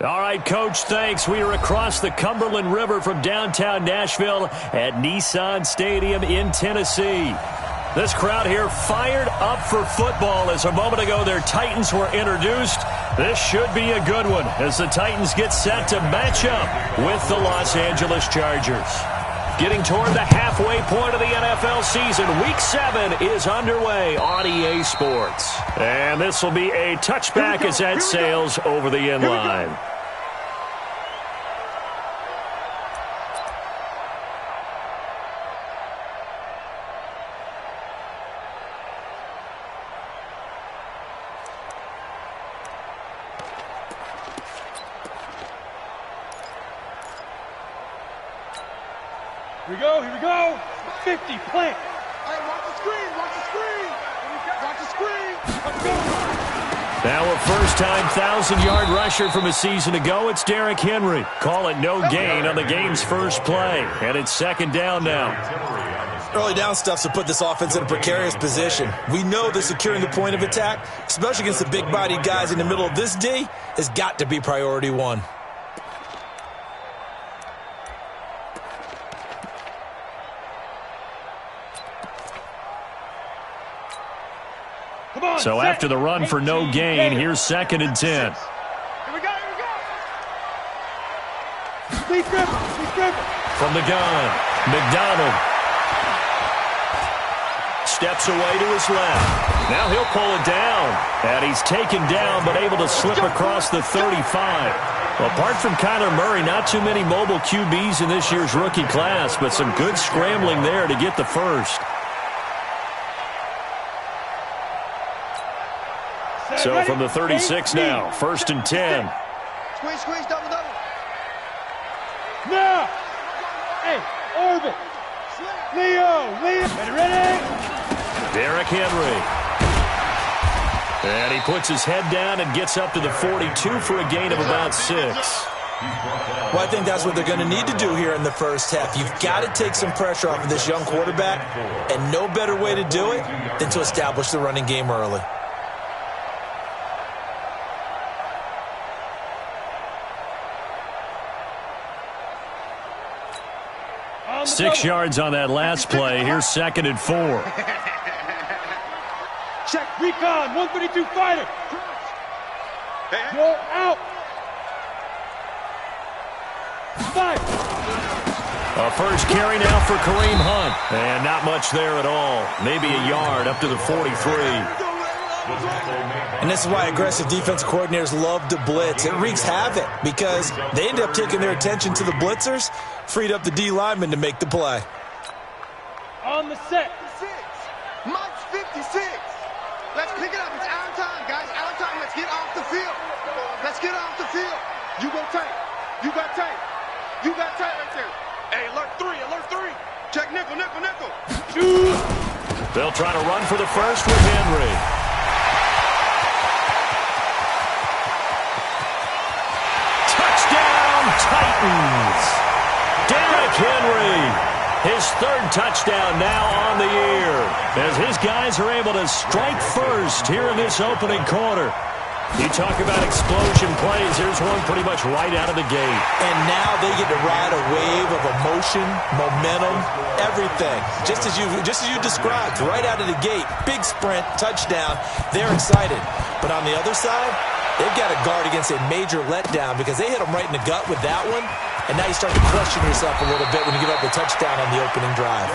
All right, Coach, thanks. We are across the Cumberland River from downtown Nashville at Nissan Stadium in Tennessee. This crowd here fired up for football as a moment ago their Titans were introduced. This should be a good one as the Titans get set to match up with the Los Angeles Chargers. Getting toward the halfway point of the NFL season, Week 7 is underway on EA Sports. And this will be a touchback as that sails over the end line. Here we go. 50, plant. Hey, watch the screen. Watch the screen. Let's go. Now a first-time 1,000-yard rusher from a season ago. It's Derrick Henry. Call it no gain on the game's first play. And it's second down now. Early down stuff's to put this offense in a precarious position. We know that securing the point of attack, especially against the big-bodied guys in the middle of this D, has got to be priority one. So after the run for no gain, here's 2nd and 10. Here we go. Please grip. From the gun, McDonald steps away to his left. Now he'll pull it down. And he's taken down but able to slip across the 35. Apart from Kyler Murray, not too many mobile QBs in this year's rookie class, but some good scrambling there to get the first. So from the 36 now, 1st and 10. Squeeze, double. Now. Hey, orbit. Leo. Ready? Derrick Henry. And he puts his head down and gets up to the 42 for a gain of about 6. Well, I think that's what they're going to need to do here in the first half. You've got to take some pressure off of this young quarterback, and no better way to do it than to establish the running game early. 6 yards on that last play. Here's 2nd and 4. Check, recon, 132 fighter. Go out. 5. A first carry now for Kareem Hunt. And not much there at all. Maybe a yard up to the 43. And this is why aggressive defensive coordinators love to blitz. It wreaks havoc because they end up taking their attention to the blitzers, freed up the D lineman to make the play. On the set. Mike's 56. Let's pick it up. It's our time, guys. Our time. Let's get off the field. You go tight. You got tight right there. Hey, alert 3. Check nickel. They'll try to run for the first with Henry. Titans. Derrick Henry, his 3rd touchdown now on the year as his guys are able to strike first here in this opening quarter. You talk about explosion plays, here's one pretty much right out of the gate. And now they get to ride a wave of emotion, momentum, everything. Just as you described, right out of the gate, big sprint, touchdown, they're excited. But on the other side, they've got to guard against a major letdown because they hit them right in the gut with that one. And now you start to question yourself a little bit when you give up the touchdown on the opening drive.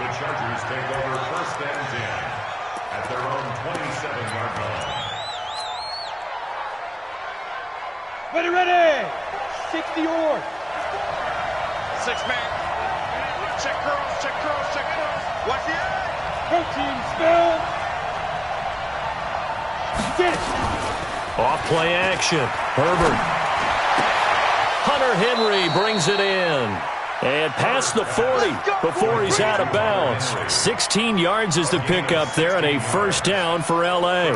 The Chargers take over 1st and 10 at their own 27-yard line. Ready. 60 or. 6-man. Check curls. Watch the eye. Protein spill. Get it. Off play action. Herbert. Hunter Henry brings it in. And past the 40 before he's out of bounds. 16 yards is the pickup there and a first down for L.A.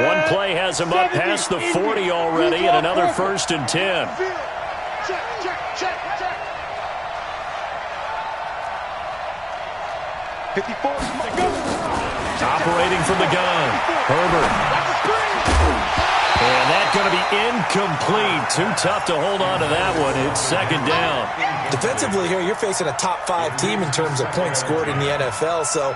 One play has him up past the 40 already and another 1st and 10. Check. 54. Operating from the gun. Herbert. And that's going to be incomplete. Too tough to hold on to that one. It's second down. Defensively here, you're facing a top-5 team in terms of points scored in the NFL. So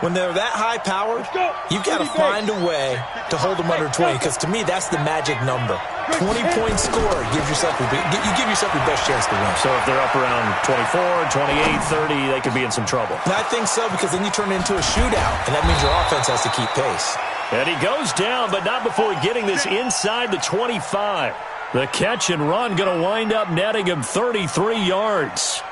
when they're that high-powered, you've got to find a way to hold them under 20, because to me, that's the magic number. 20 points scored, you give yourself your best chance to win. So if they're up around 24, 28, 30, they could be in some trouble. And I think so, because then you turn it into a shootout, and that means your offense has to keep pace. And he goes down, but not before getting this inside the 25. The catch and run going to wind up netting him 33 yards.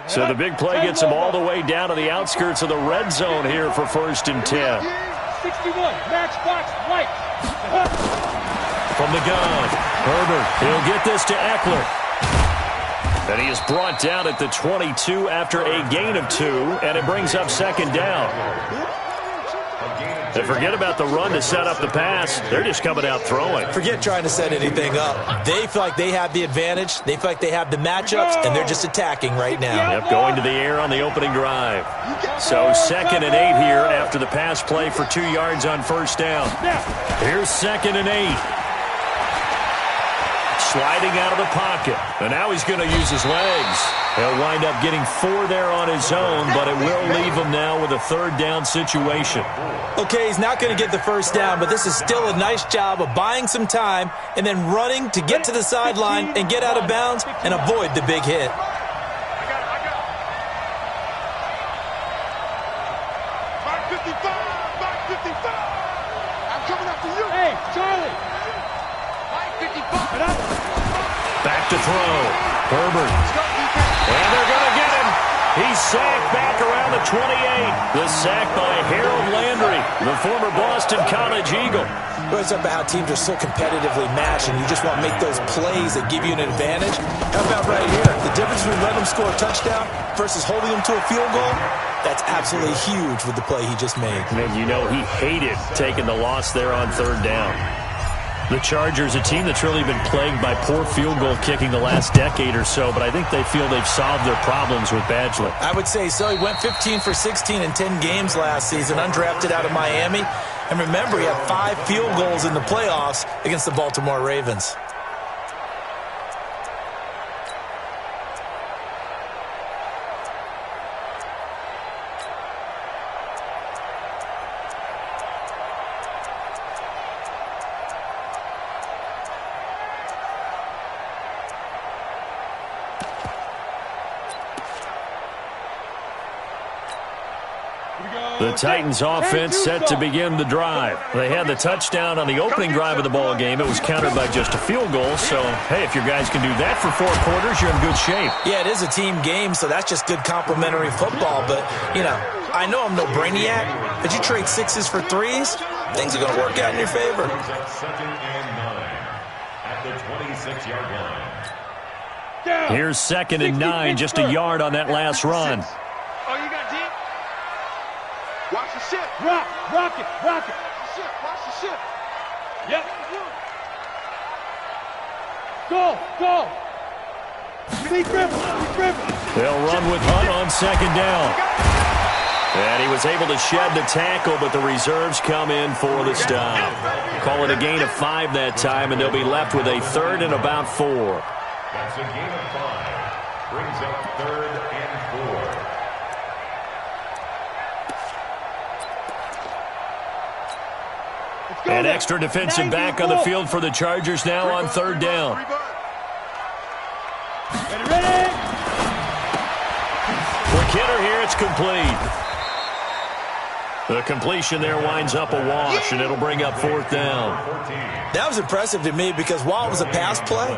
So the big play gets him all the way down to the outskirts of the red zone here for 1st and 10. 61, matchbox right. From the gun, Herbert, he'll get this to Eckler. And he is brought down at the 22 after a gain of 2, and it brings up second down. And forget about the run to set up the pass. They're just coming out throwing. Forget trying to set anything up. They feel like they have the advantage. They feel like they have the matchups, and they're just attacking right now. Yep, going to the air on the opening drive. So 2nd and 8 here after the pass play for 2 yards on first down. Here's 2nd and 8. Sliding out of the pocket. And now he's going to use his legs. He'll wind up getting 4 there on his own, but it will leave him now with a 3rd down situation. Okay, he's not going to get the first down, but this is still a nice job of buying some time and then running to get to the sideline and get out of bounds and avoid the big hit. I got it. 555. I'm coming up to you. Hey, Charlie. 555. Back to throw. Herbert. And they're going to get him. He's sacked back around the 28. The sack by Harold Landry, the former Boston College Eagle. Well, it's about how teams are so competitively matched, and you just want to make those plays that give you an advantage. How about right here? The difference between letting them score a touchdown versus holding them to a field goal, that's absolutely huge with the play he just made. And you know he hated taking the loss there on 3rd down. The Chargers, a team that's really been plagued by poor field goal kicking the last decade or so, but I think they feel they've solved their problems with Badgley. I would say so. He went 15 for 16 in 10 games last season, undrafted out of Miami. And remember, he had 5 field goals in the playoffs against the Baltimore Ravens. The Titans offense set to begin the drive. They had the touchdown on the opening drive of the ball game. It was countered by just a field goal. So, hey, if your guys can do that for 4 quarters, you're in good shape. Yeah, it is a team game, so that's just good complimentary football. But, you know, I know I'm no brainiac, but you trade 6s for 3s, things are going to work out in your favor. 2nd and 9 at the 26-yard line. Here's 2nd and 9, just a yard on that last run. Oh, you got deep? Watch the ship. Rock it. Watch the ship. Yep. Go. Deep river. They'll run with Hunt on 2nd down. And he was able to shed the tackle, but the reserves come in for the stop. Call it a gain of 5 that time, and they'll be left with a 3rd and about 4. That's a gain of 5. Brings up 3rd and 4. An extra defensive back on the field for the Chargers now on 3rd down. Ready? Quick hitter here, it's complete. The completion there winds up a wash, and it'll bring up 4th down. That was impressive to me because while it was a pass play,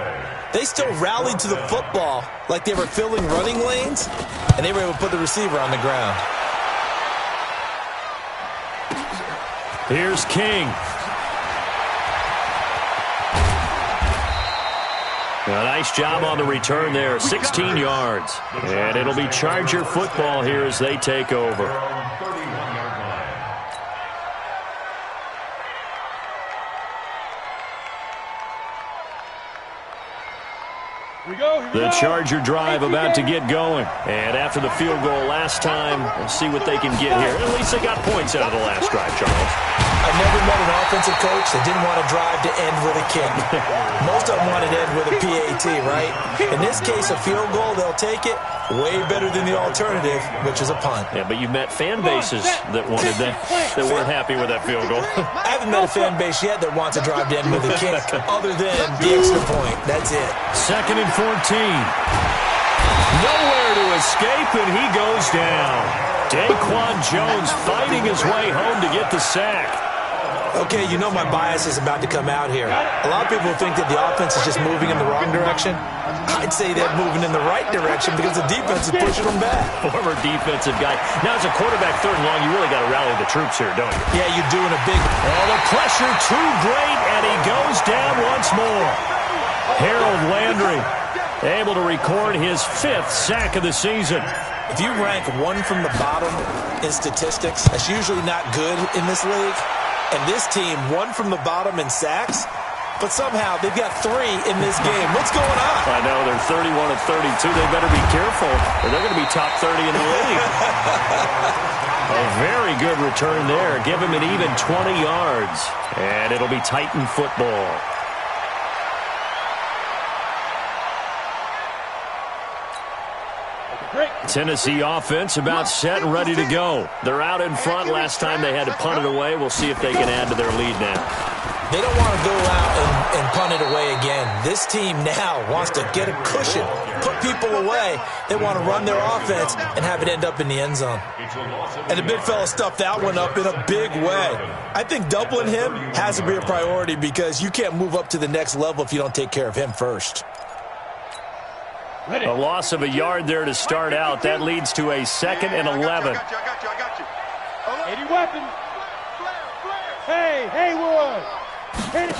they still rallied to the football like they were filling running lanes, and they were able to put the receiver on the ground. Here's King. A nice job on the return there, 16 yards. And it'll be Charger football here as they take over. The Charger drive about to get going. And after the field goal last time, we'll see what they can get here. At least they got points out of the last drive, Charles. I never met an offensive coach that didn't want to drive to end with a kick. Most of them wanted to end with a PAT, right? In this case, a field goal, they'll take it. Way better than the alternative, which is a punt. Yeah, but you met fan bases that wanted that weren't happy with that field goal. I haven't met a fan base yet that wants to drive to end with a kick, other than the extra point. That's it. 2nd and 14. Nowhere to escape, and he goes down. Daquan Jones fighting his way home to get the sack. Okay, you know my bias is about to come out here. A lot of people think that the offense is just moving in the wrong direction. I'd say they're moving in the right direction because the defense is pushing them back. Former defensive guy. Now, as a quarterback 3rd and long, you really got to rally the troops here, don't you? Yeah, you're doing a big... Oh, the pressure too great, and he goes down once more. Harold Landry able to record his 5th sack of the season. If you rank one from the bottom in statistics, that's usually not good in this league. And this team, one from the bottom in sacks, but somehow they've got 3 in this game. What's going on? I know, they're 31 of 32. They better be careful, or they're going to be top 30 in the league. A very good return there. Give him an even 20 yards, and it'll be Titan football. Tennessee offense about set and ready to go. They're out in front. Last time they had to punt it away. We'll see if they can add to their lead now. They don't want to go out and punt it away again. This team now wants to get a cushion, put people away. They want to run their offense and have it end up in the end zone. And the big fella stuffed that one up in a big way. I think doubling him has to be a priority because you can't move up to the next level if you don't take care of him first. A loss of a yard there to start out. That leads to a 2nd and 11. I got you. 80 weapons. Hey, Haywood. Hit it.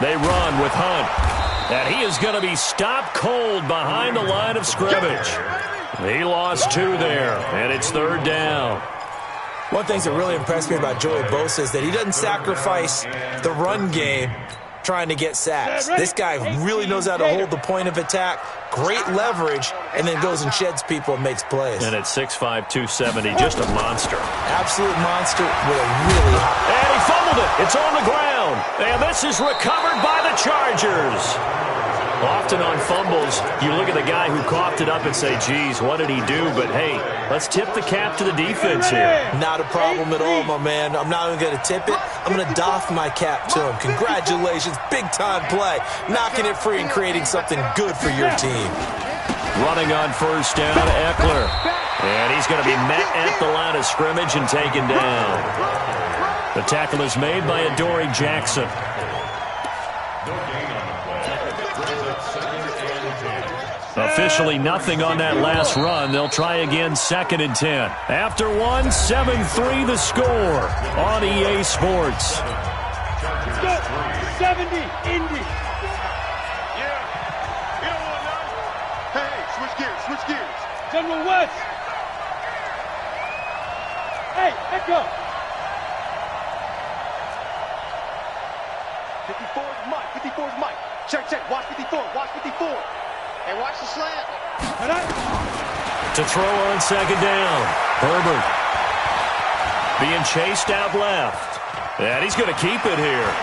They run with Hunt. And he is going to be stopped cold behind the line of scrimmage. He lost 2 there, and it's 3rd down. One of the things that really impressed me about Joey Bosa is that he doesn't sacrifice the run game trying to get sacks. This guy really knows how to hold the point of attack, great leverage, and then goes and sheds people and makes plays. And at 6'5", 270, just a monster. Absolute monster with a really high... And he fumbled it. It's on the ground. And this is recovered by the Chargers. Often on fumbles, you look at the guy who coughed it up and say, geez, what did he do? But, hey, let's tip the cap to the defense here. Not a problem at all, my man. I'm not even going to tip it. I'm going to doff my cap to him. Congratulations. Big-time play. Knocking it free and creating something good for your team. Running on 1st down, Eckler. And he's going to be met at the line of scrimmage and taken down. The tackle is made by Adoree Jackson. Officially nothing on that last run. They'll try again 2nd and 10. After 1, 7-3 the score on EA Sports. 70, Indy. Hey, switch gears. General West. Hey, echo. 54's Mike. Check. Watch 54. Hey, watch the slant. To throw on 2nd down. Herbert being chased out left. And he's going to keep it here.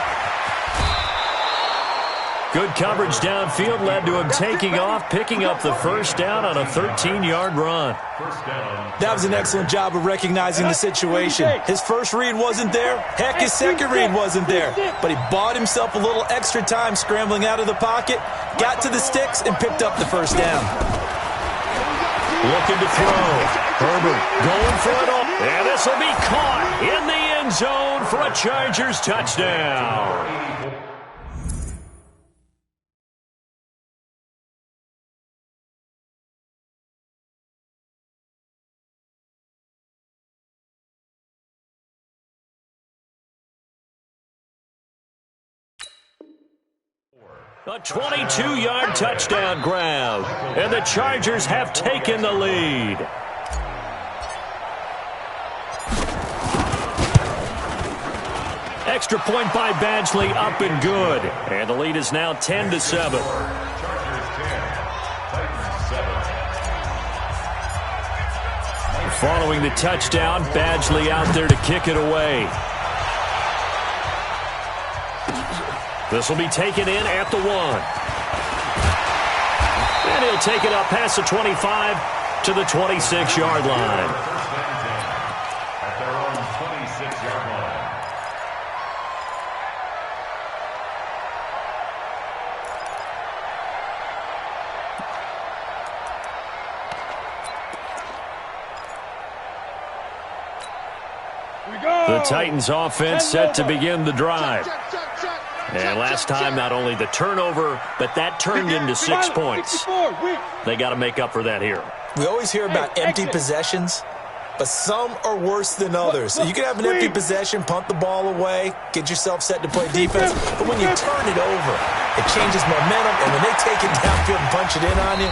Good coverage downfield led to him taking off, picking up the 1st down on a 13-yard run. That was an excellent job of recognizing the situation. His first read wasn't there. Heck, his second read wasn't there. But he bought himself a little extra time scrambling out of the pocket, got to the sticks, and picked up the 1st down. Looking to throw. Herbert going for it all. And this will be caught in the end zone for a Chargers touchdown. A 22-yard touchdown grab, and the Chargers have taken the lead. Extra point by Badgley, up and good. And the lead is now 10-7. Following the touchdown, Badgley out there to kick it away. This will be taken in at the 1. And he'll take it up past the 25 to the 26-yard line. At their own 26-yard line. The Titans offense set to begin the drive. And last time, not only the turnover, but that turned into 6 points. They got to make up for that here. We always hear about empty possessions, but some are worse than others. So you can have an empty possession, punt the ball away, get yourself set to play defense, but when you turn it over, it changes momentum, and when they take it downfield and punch it in on you,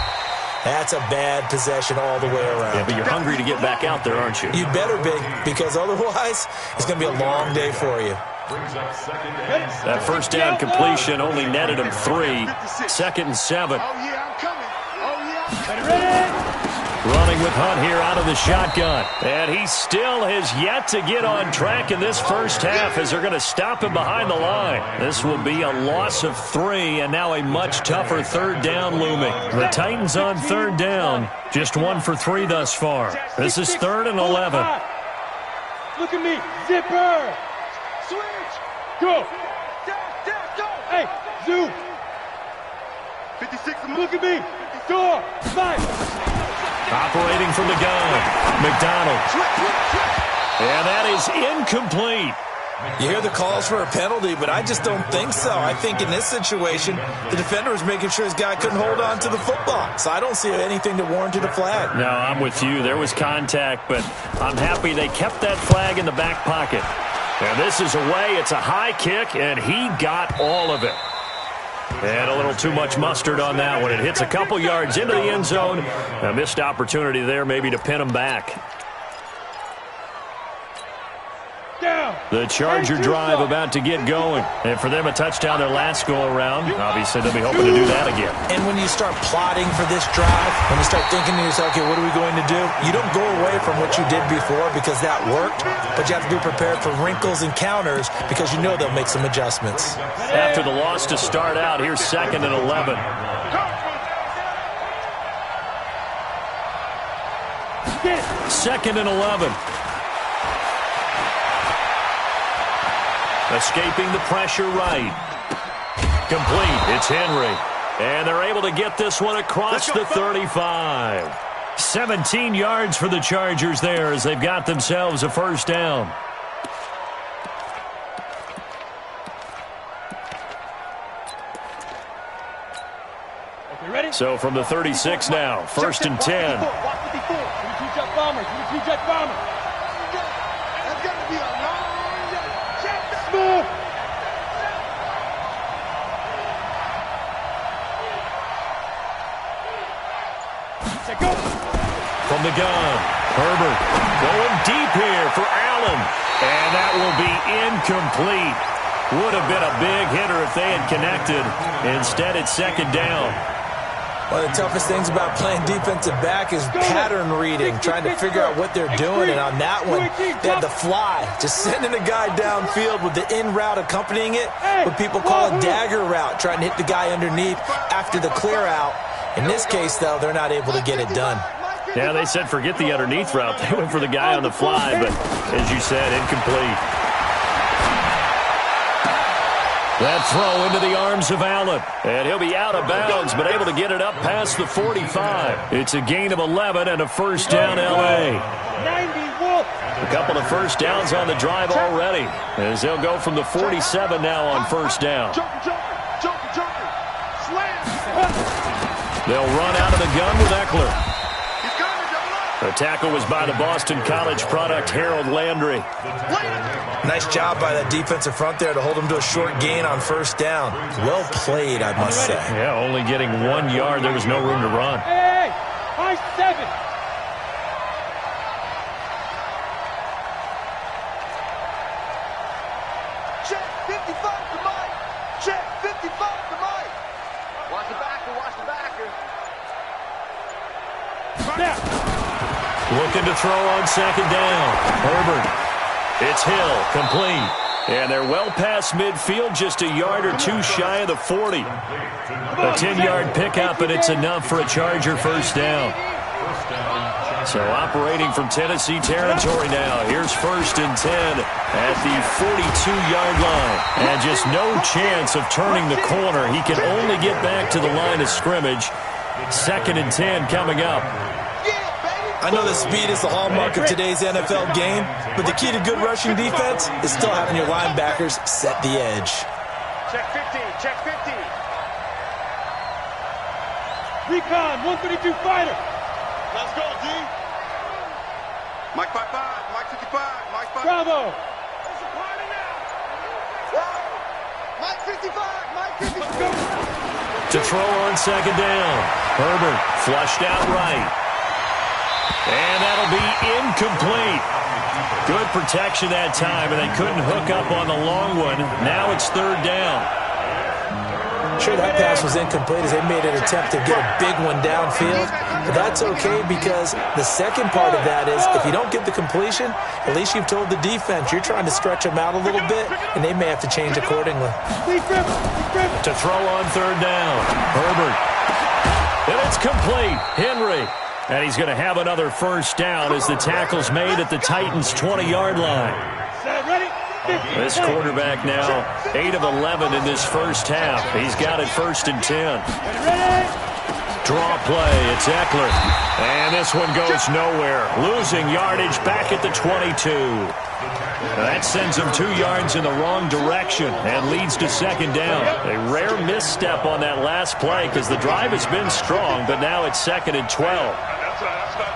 that's a bad possession all the way around. Yeah, but you're hungry to get back out there, aren't you? You better be, because otherwise, it's going to be a long day for you. That first down completion only netted him 3. 2nd and 7. Oh, yeah, I'm coming. Oh, yeah. Running with Hunt here out of the shotgun. And he still has yet to get on track in this first half as they're going to stop him behind the line. This will be a loss of 3 and now a much tougher 3rd down looming. The Titans on 3rd down, just 1 for 3 thus far. This is 3rd and 11. Look at me, zipper. Switch. Go. Dash, go. Hey, zoom. 56. Look at me. Door. 5. Operating from the gun, McDonald. And that is incomplete. You hear the calls for a penalty, but I just don't think so. I think in this situation, the defender was making sure his guy couldn't hold on to the football. So I don't see anything that warranted a flag. No, I'm with you. There was contact, but I'm happy they kept that flag in the back pocket. And this is away. It's a high kick, and he got all of it. And a little too much mustard on that one. It hits a couple yards into the end zone. A missed opportunity there maybe to pin him back. The Charger drive about to get going. And for them, a touchdown their last go-around. Obviously, they'll be hoping to do that again. And when you start plotting for this drive, when you start thinking to yourself, okay, what are we going to do? You don't go away from what you did before because that worked, but you have to be prepared for wrinkles and counters because you know they'll make some adjustments. After the loss to start out, here's 2nd and 11. 2nd and 11. Escaping the pressure right. Complete. It's Henry. And they're able to get this one across the 35. 17 yards for the Chargers there as they've got themselves a first down. Okay, ready? So from the 36 now, 1st and 10. Watch 54. 22 jet bombers. 22 jet bombers. That's got to be a long Smooth. Go. From the gun, Herbert going deep here for Allen. And that will be incomplete. Would have been a big hitter if they had connected. Instead, it's 2nd down. One of the toughest things about playing defensive back is pattern reading, trying to figure out what they're doing. And on that one, they had the fly, just sending a guy downfield with the in route accompanying it, what people call a dagger route, trying to hit the guy underneath after the clear out. In this case, though, they're not able to get it done. Yeah, they said forget the underneath route. They went for the guy on the fly, but as you said, incomplete. That throw into the arms of Allen. And he'll be out of bounds, but able to get it up past the 45. It's a gain of 11 and a first down, L.A. 90 Wolf. A couple of first downs on the drive already, as they'll go from the 47 now on first down. Joker. Slam. They'll run out of the gun with Eckler. The tackle was by the Boston College product, Harold Landry. Nice job by that defensive front there to hold him to a short gain on first down. Well played, I must say. Yeah, only getting 1 yard. There was no room to run. Hey, high 7. Check 55 to Mike. Check 55 to Mike. Watch the backer. Now. Looking to throw on second down. Herbert. It's Hill, complete. And they're well past midfield, just a yard or two shy of the 40. A 10-yard pickup, and it's enough for a Charger first down. So operating from Tennessee territory now. Here's 1st and 10 at the 42-yard line. And just no chance of turning the corner. He can only get back to the line of scrimmage. 2nd and 10 coming up. I know that speed is the hallmark of today's NFL game, but the key to good rushing defense is still having your linebackers set the edge. Check 50, check 50. Recon, 132 fighter. Let's go, D. Mike 55, Mike 55, Mike 55. Bravo. It's a party now. Mike 55, Mike 55. Let's go. To throw on second down. Herbert flushed out right. And that'll be incomplete. Good protection that time, and they couldn't hook up on the long one. Now it's 3rd down. Sure, that pass was incomplete as they made an attempt to get a big one downfield. But that's okay because the second part of that is if you don't get the completion, at least you've told the defense you're trying to stretch them out a little bit, and they may have to change accordingly. To throw on 3rd down. Herbert. And it's complete. Henry. And he's going to have another first down as the tackle's made at the Titans' 20-yard line. This quarterback now 8 of 11 in this first half. He's got it 1st and 10. Draw play. It's Eckler. And this one goes nowhere. Losing yardage back at the 22. That sends him 2 yards in the wrong direction and leads to 2nd down. A rare misstep on that last play because the drive has been strong, but now it's 2nd and 12.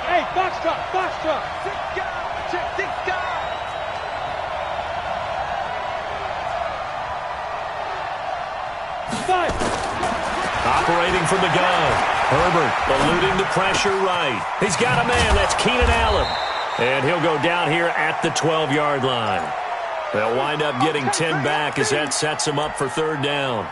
Hey, box truck, box truck. Five. Operating from the gun. Herbert eluding the pressure right. He's got a man. That's Keenan Allen. And he'll go down here at the 12-yard line. They'll wind up getting 10 back as that sets them up for 3rd down.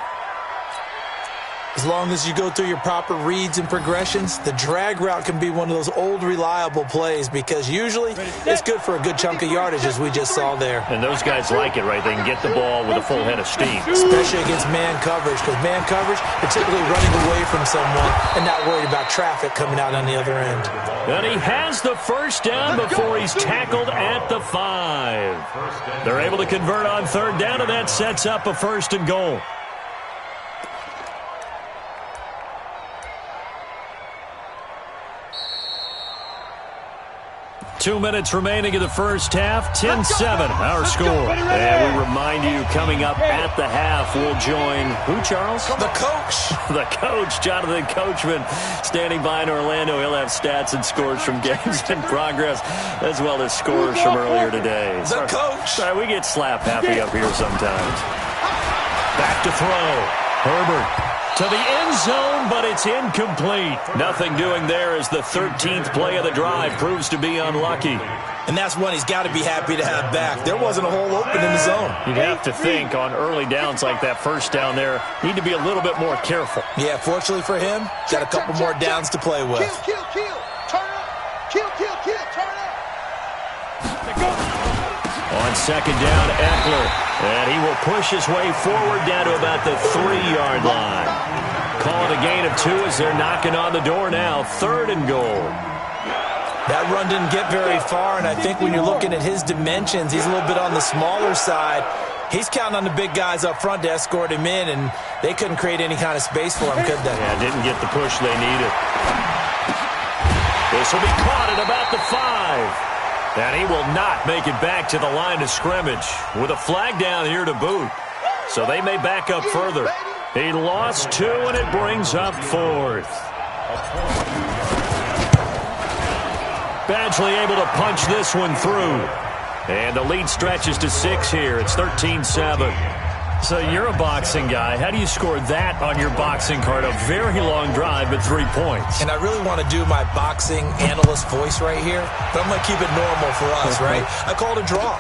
As long as you go through your proper reads and progressions, the drag route can be one of those old reliable plays because usually it's good for a good chunk of yardage as we just saw there. And those guys like it, right? They can get the ball with a full head of steam. Especially against man coverage because man coverage, they're typically running away from someone and not worried about traffic coming out on the other end. And he has the first down before he's tackled at the 5. They're able to convert on 3rd down, and that sets up a 1st and goal. 2 minutes remaining in the first half. 10-7, our score. And we remind you, coming up at the half, we'll join who, Charles? The coach. The coach, Jonathan Coachman, standing by in Orlando. He'll have stats and scores from games in progress, as well as scores from earlier today. The coach. Sorry, we get slap happy up here sometimes. Back to throw. Herbert. To the end zone, but it's incomplete. Nothing doing there as the 13th play of the drive proves to be unlucky. And that's one he's got to be happy to have back. There wasn't a hole open in the zone. You'd have to think on early downs like that first down there, need to be a little bit more careful. Yeah, fortunately for him, got a couple more downs to play with. Kill, turn up. Kill, turn up. On second down, Eckler. And he will push his way forward down to about the 3-yard line. Call it a gain of 2 as they're knocking on the door now. 3rd and goal. That run didn't get very far, and I think when you're looking at his dimensions, he's a little bit on the smaller side. He's counting on the big guys up front to escort him in, and they couldn't create any kind of space for him, could they? Yeah, didn't get the push they needed. This will be caught at about the 5. And he will not make it back to the line of scrimmage with a flag down here to boot. So they may back up further. He lost 2, and it brings up 4th. Badgley able to punch this one through. And the lead stretches to 6 here. It's 13-7. So you're a boxing guy. How do you score that on your boxing card? A very long drive, but 3 points. And I really want to do my boxing analyst voice right here, but I'm going to keep it normal for us, right? I call it a draw.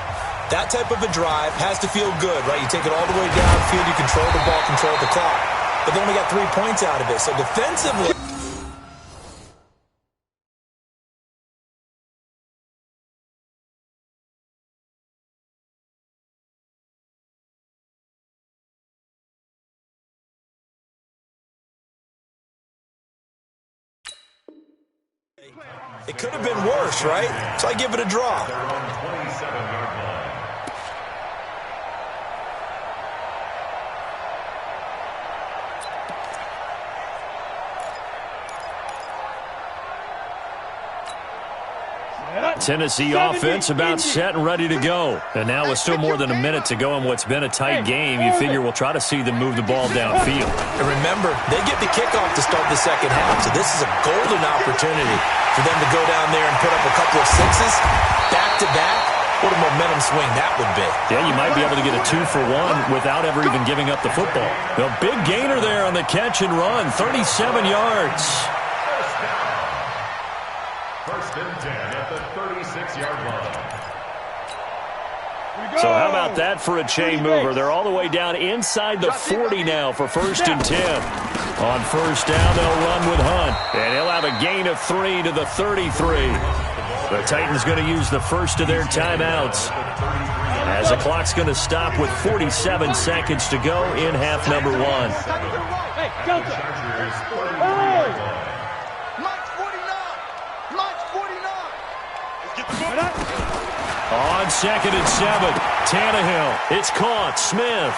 That type of a drive has to feel good, right? You take it all the way downfield, you control the ball, control the clock. But they only got 3 points out of it. So defensively... It could have been worse, right? So I give it a draw. Their own 27-yard line. Tennessee offense about set and ready to go. And now with still more than a minute to go in what's been a tight game, you figure we'll try to see them move the ball downfield. And remember, they get the kickoff to start the second half, so this is a golden opportunity for them to go down there and put up a couple of sixes back-to-back. What a momentum swing that would be. Yeah, you might be able to get a 2-for-1 without ever even giving up the football. The big gainer there on the catch and run, 37 yards. First and 10 at the 36-yard line. So how about that for a chain mover? They're all the way down inside the 40 now for first and 10. On first down, they'll run with Hunt. And he'll have a gain of 3 to the 33. The Titans going to use the first of their timeouts, as the clock's going to stop with 47 seconds to go in half number 1. Hey, Delta. On second and 7, Tannehill. It's caught. Smith.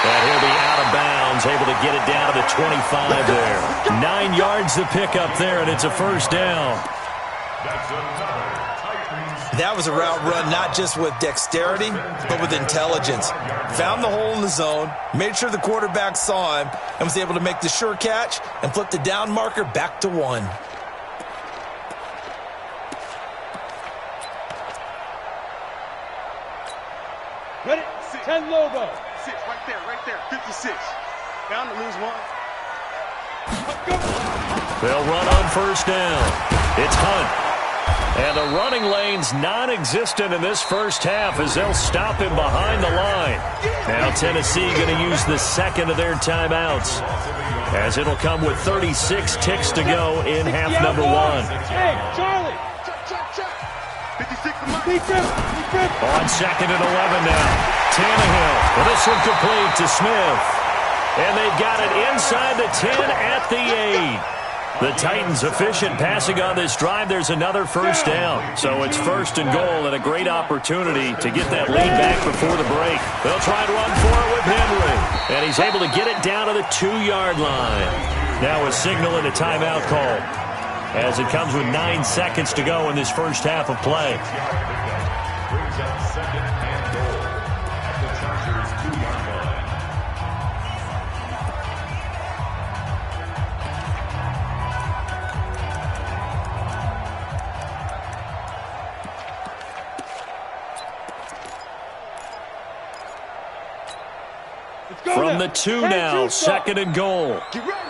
And he'll be out of bounds, able to get it down to the 25 there. 9 yards the pickup there, and it's a first down. That was a route run not just with dexterity, but with intelligence. Found the hole in the zone, made sure the quarterback saw him, and was able to make the sure catch and flip the down marker back to 1. Ready? 10 Lobo. 6, right there, 56. Bound to lose 1. They'll run on first down. It's Hunt. And the running lane's non-existent in this first half as they'll stop him behind the line. Now Tennessee going to use the second of their timeouts, as it'll come with 36 ticks to go in half number 1. Hey, Charlie. Check. 56 for Mike. Defense. On second and 11 now. Tannehill. Well, this one complete to Smith. And they've got it inside the 10 at the 8. The Titans efficient passing on this drive. There's another first down. So it's first and goal, and a great opportunity to get that lead back before the break. They'll try and run for it with Henry. And he's able to get it down to the 2-yard line. Now a signal and a timeout call, as it comes with 9 seconds to go in this first half of play. Brings up second and goal at the Chargers' 2-yard line. From the 2 now, second and goal. Get ready.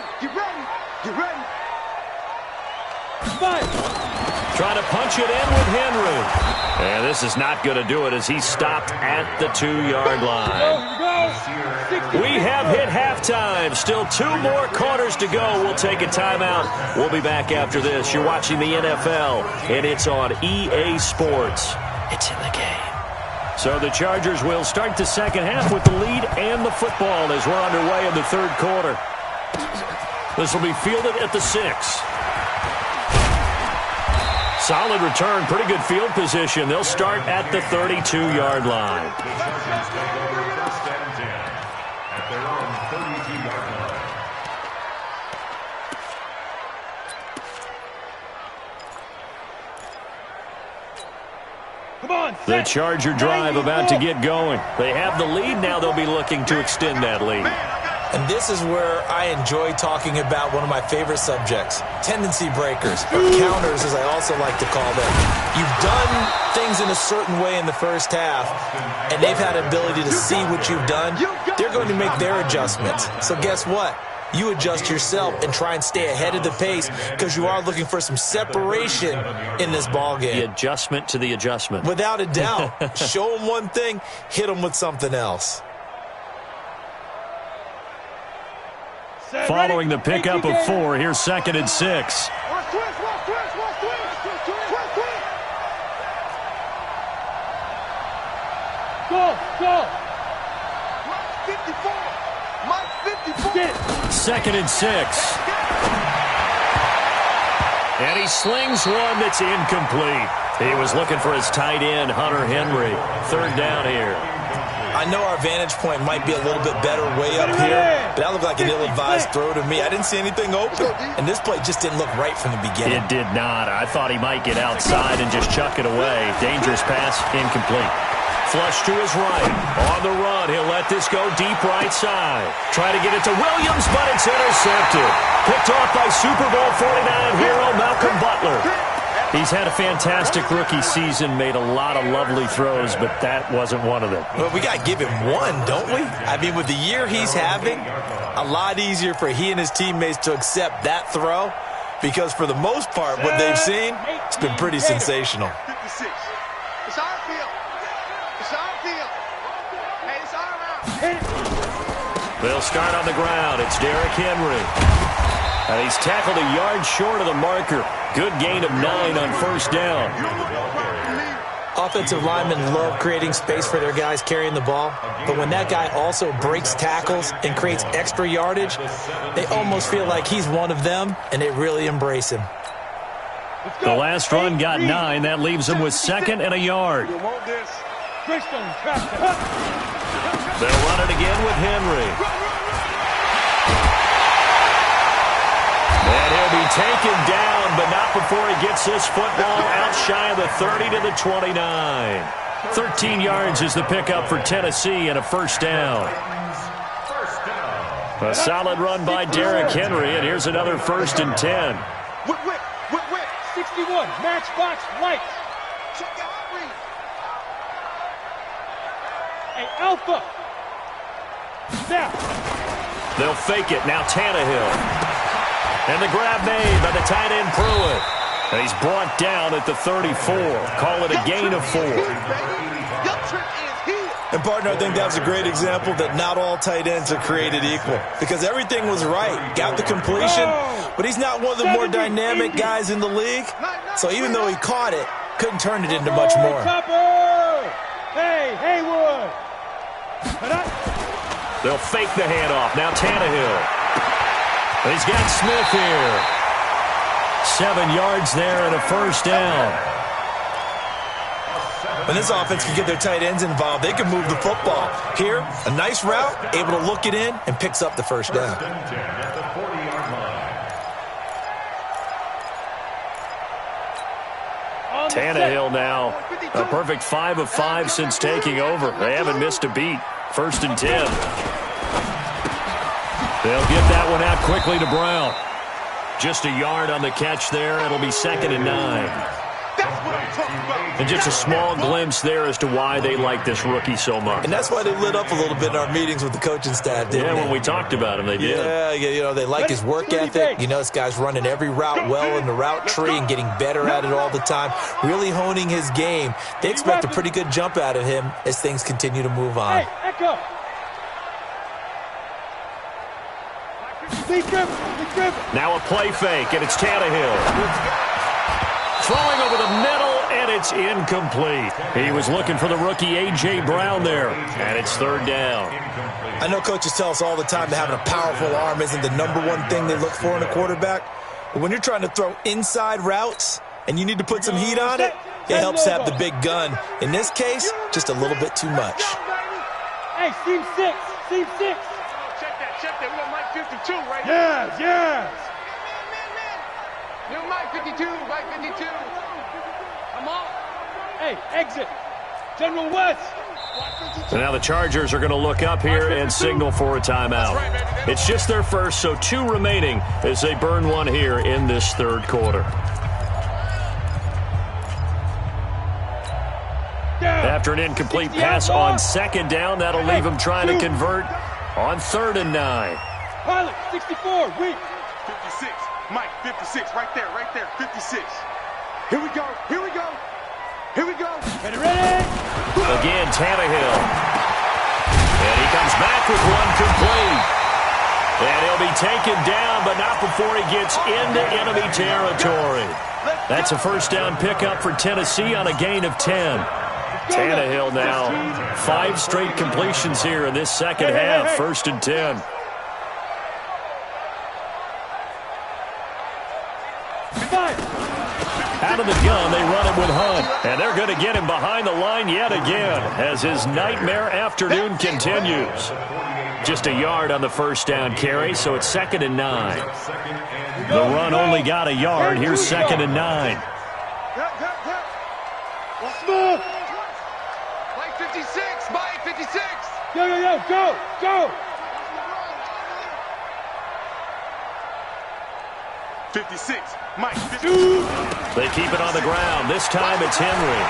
Trying to punch it in with Henry. And this is not going to do it as he's stopped at the 2-yard line. We have hit halftime. Still 2 more quarters to go. We'll take a timeout. We'll be back after this. You're watching the NFL, and it's on EA Sports. It's in the game. So the Chargers will start the second half with the lead and the football as we're underway in the third quarter. This will be fielded at the 6. Solid return, pretty good field position. They'll start at the 32-yard line. The Chargers take over first and 10 at their own 32-yard line. Come on, The Charger drive about to get going. They have the lead. Now they'll be looking to extend that lead. And this is where I enjoy talking about one of my favorite subjects, tendency breakers, or counters as I also like to call them. You've done things in a certain way in the first half, and they've had an ability to see what you've done. They're going to make their adjustments. So guess what? You adjust yourself and try and stay ahead of the pace because you are looking for some separation in this ballgame. The adjustment to the adjustment. Without a doubt. Show them one thing, hit them with something else. Following the pickup of 4, here's second and 6. Go. Mike 54. Mike 54. Get it. Second and 6. And he slings one that's incomplete. He was looking for his tight end, Hunter Henry. Third down here. I know our vantage point might be a little bit better way up here, but that looked like an ill-advised throw to me. I didn't see anything open, and this play just didn't look right from the beginning. It did not. I thought he might get outside and just chuck it away. Dangerous pass, incomplete. Flush to his right. On the run, he'll let this go deep right side. Try to get it to Williams, but it's intercepted. Picked off by Super Bowl 49 hero Malcolm Butler. He's had a fantastic rookie season, made a lot of lovely throws, but that wasn't one of them. Well, we got to give him one, don't we? I mean, with the year he's having, a lot easier for he and his teammates to accept that throw, because for the most part, what they've seen, it's been pretty sensational. 56. It's our field. It's our field. Hey, it's our round. They'll start on the ground. It's Derrick Henry. And he's tackled a yard short of the marker. Good gain of 9 on first down. Offensive linemen love creating space for their guys carrying the ball, but when that guy also breaks tackles and creates extra yardage, they almost feel like he's one of them, and they really embrace him. The last run got 9. That leaves him with 2nd and a yard. They'll run it again with Henry. And he'll be taken down, but not before he gets this football out shy of the 30 to the 29. 13 yards is the pickup for Tennessee and a first down. A solid run by Derrick Henry, and here's another 1st and 10. Whip. 61, matchbox lights. Check out Afri. Hey, Alpha. Snap. They'll fake it. Now Tannehill. And the grab made by the tight end Pruitt. And he's brought down at the 34. Call it a gain of 4. And, partner, I think that was a great example that not all tight ends are created equal. Because everything was right. Got the completion, but he's not one of the more dynamic guys in the league. So even though he caught it, couldn't turn it into much more. Hey, Haywood. They'll fake the handoff. Now Tannehill. He's got Smith here. 7 yards there and a first down. When this offense can get their tight ends involved, they can move the football. Here, a nice route, able to look it in, and picks up the first down. Tannehill now, a perfect 5 of 5 since taking over. They haven't missed a beat. 1st and 10. They'll get that one out quickly to Brown. Just a yard on the catch there. It'll be 2nd and 9. And just a small glimpse there as to why they like this rookie so much. And that's why they lit up a little bit in our meetings with the coaching staff, didn't they? When we talked about him, they did. Yeah, you know, they like his work ethic. You know, this guy's running every route well in the route tree and getting better at it all the time, really honing his game. They expect a pretty good jump out of him as things continue to move on. Hey, Echo. Now a play fake, and it's Tannehill. Throwing over the middle, and it's incomplete. He was looking for the rookie A.J. Brown there, and it's 3rd down. I know coaches tell us all the time that having a powerful arm isn't the #1 thing they look for in a quarterback. But when you're trying to throw inside routes and you need to put some heat on it, it helps to have the big gun. In this case, just a little bit too much. Hey, Team 6. Check that. We got Mike 52 right here. Yes. New Mike 52, Mike 52. Come on. Hey, exit. General West. So now the Chargers are going to look up here and signal for a timeout. It's just their first, so 2 remaining as they burn one here in this 3rd quarter. After an incomplete pass on 2nd down, that'll leave him trying to convert on 3rd and 9. Pilot, 64, weak. 56, Mike, 56, right there, 56. Here we go. Ready? Again, Tannehill. And he comes back with one complete. And he'll be taken down, but not before he gets into enemy territory. That's a first down pickup for Tennessee on a gain of 10. Tannehill now, 5 straight completions here in this second half. 1st and 10. Five. out of the gun, they run it with Hunt. And they're going to get him behind the line yet again as his nightmare afternoon continues. Just a yard on the first down carry, so it's 2nd and 9. The run only got a yard. Here's 2nd and 9. Smooth. Mike 56, Mike 56. Go. 56, Mike 56. They keep it on the ground. This time it's Henry.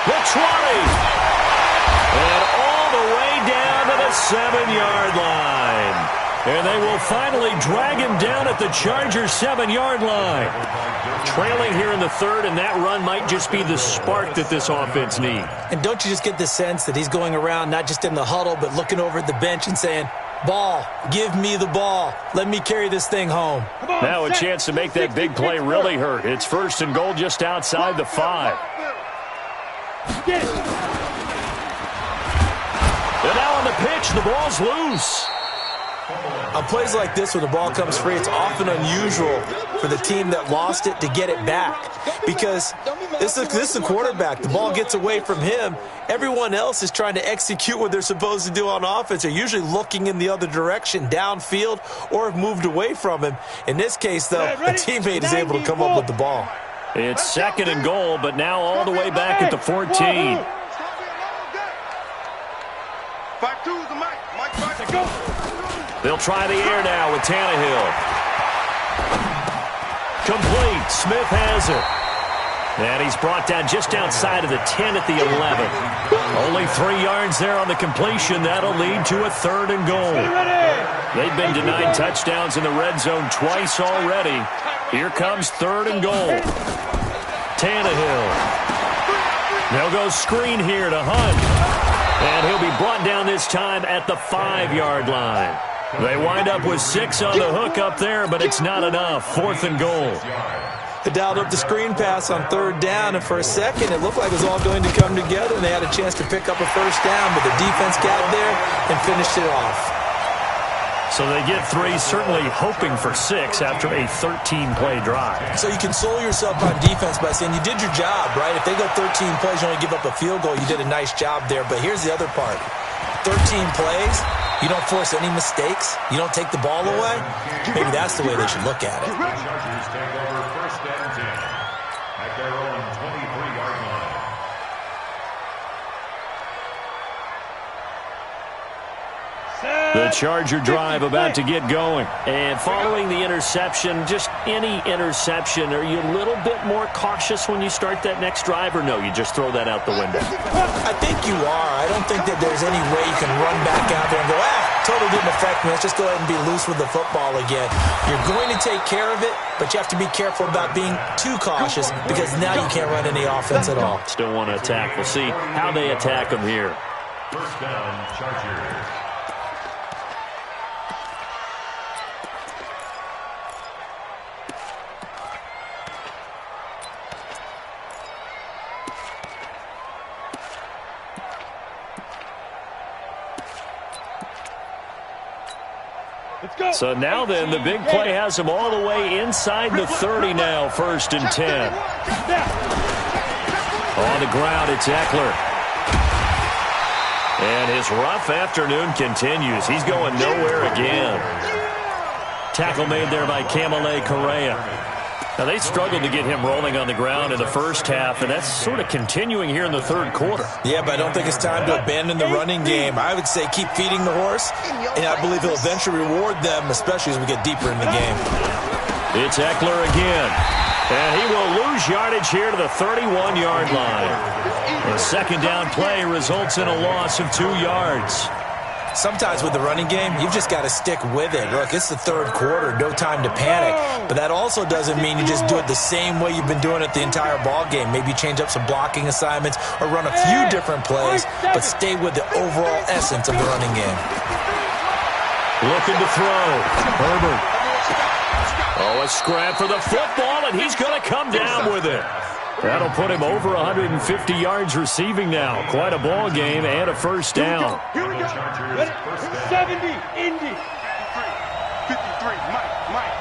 The 20. And all the way down to the 7-yard line. And they will finally drag him down at the Chargers' 7-yard line. Trailing here in the 3rd, and that run might just be the spark that this offense needs. And don't you just get the sense that he's going around not just in the huddle, but looking over at the bench and saying, ball, give me the ball. Let me carry this thing home. Now a chance to make that big play really hurt. It's 1st and goal just outside the 5. Get it. And now on the pitch, the ball's loose. On plays like this, when the ball comes free, it's often unusual for the team that lost it to get it back. Because this is the quarterback. The ball gets away from him. Everyone else is trying to execute what they're supposed to do on offense. They're usually looking in the other direction, downfield, or have moved away from him. In this case, though, a teammate is able to come up with the ball. It's 2nd and goal, but now all the way back at the 14. 5-2 the Mike. Mike 5 to go. They'll try the air now with Tannehill. Complete. Smith has it. And he's brought down just outside of the 10 at the 11. Only 3 yards there on the completion. That'll lead to a 3rd and goal. They've been denied touchdowns in the red zone twice already. Here comes 3rd and goal. Tannehill. They'll go screen here to Hunt. And he'll be brought down this time at the 5-yard line. They wind up with 6 on the hook up there, but it's not enough. 4th and goal. They dialed up the screen pass on 3rd down, and for a second, it looked like it was all going to come together, and they had a chance to pick up a 1st down, but the defense got there and finished it off. So they get 3, certainly hoping for 6 after a 13-play drive. So you console yourself on defense by saying you did your job, right? If they go 13 plays, you only give up a field goal, you did a nice job there. But here's the other part. 13 plays, you don't force any mistakes, you don't take the ball away. Maybe that's the way they should look at it. The Chargers take over 1st and 10 at their own 23-yard line. The Charger drive about to get going. And following the interception, just any interception, are you a little bit more cautious when you start that next drive, or no, you just throw that out the window? I think you are. I don't think that there's any way you can run back out there and go, total didn't affect me. Let's just go ahead and be loose with the football again. You're going to take care of it, but you have to be careful about being too cautious because now you can't run any offense at all. Still want to attack. We'll see how they attack them here. 1st down, Chargers. So now then, the big play has them all the way inside the 30 now, 1st and 10. On the ground, it's Eckler. And his rough afternoon continues. He's going nowhere again. Tackle made there by Kamale Correa. Now, they struggled to get him rolling on the ground in the first half, and that's sort of continuing here in the 3rd quarter. Yeah, but I don't think it's time to abandon the running game. I would say keep feeding the horse, and I believe he'll eventually reward them, especially as we get deeper in the game. It's Eckler again, and he will lose yardage here to the 31-yard line. The 2nd down play results in a loss of 2 yards. Sometimes with the running game, you've just got to stick with it. Look, it's the 3rd quarter, no time to panic. But that also doesn't mean you just do it the same way you've been doing it the entire ball game. Maybe change up some blocking assignments or run a few different plays, but stay with the overall essence of the running game. Looking to throw. Herbert. Oh, a scrap for the football, and he's going to come down with it. That'll put him over 150 yards receiving now. Quite a ball game and a 1st down. Here we go. 70, Indy. 53, Mike.